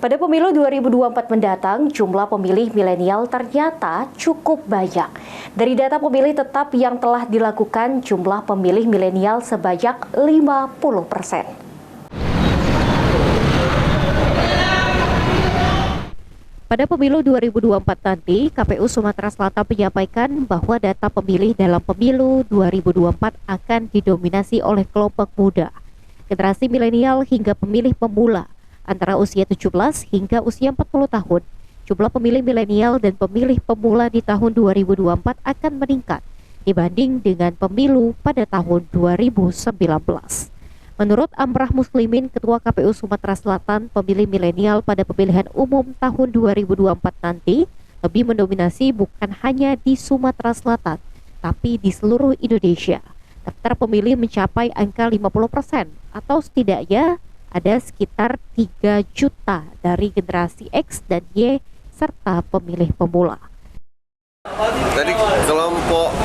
Pada pemilu 2024 mendatang, jumlah pemilih milenial ternyata cukup banyak. Dari data pemilih tetap yang telah dilakukan, jumlah pemilih milenial sebanyak 50%. Pada pemilu 2024 nanti, KPU Sumatera Selatan menyampaikan bahwa data pemilih dalam pemilu 2024 akan didominasi oleh kelompok muda, generasi milenial hingga pemilih pemula antara usia 17 hingga usia 40 tahun. Jumlah pemilih milenial dan pemilih pemula di tahun 2024 akan meningkat dibanding dengan pemilu pada tahun 2019. Menurut Amrah Muslimin, Ketua KPU Sumatera Selatan, pemilih milenial pada pemilihan umum tahun 2024 nanti lebih mendominasi bukan hanya di Sumatera Selatan, tapi di seluruh Indonesia. Daftar pemilih mencapai angka 50% atau setidaknya ada sekitar 3 juta dari generasi X dan Y serta pemilih pemula. Jadi kelompok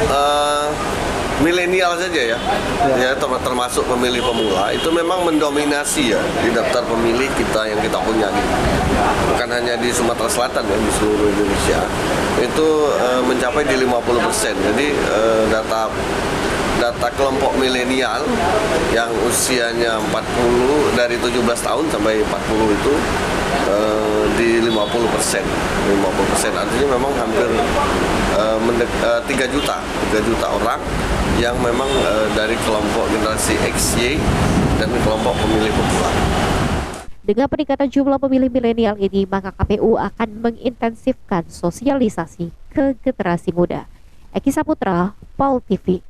milenial saja ya, termasuk pemilih pemula itu memang mendominasi ya di daftar pemilih kita yang kita punya. Bukan hanya di Sumatera Selatan ya, di seluruh Indonesia itu mencapai di 50%. Jadi data kelompok milenial yang usianya 40 dari 17 tahun sampai 40 itu di 50%. 50% artinya memang hampir 3 juta orang yang memang dari kelompok generasi X, Y dan kelompok pemilih pemula. Dengan peningkatan jumlah pemilih milenial ini, maka KPU akan mengintensifkan sosialisasi ke generasi muda. Eki Saputra, PAUL TV.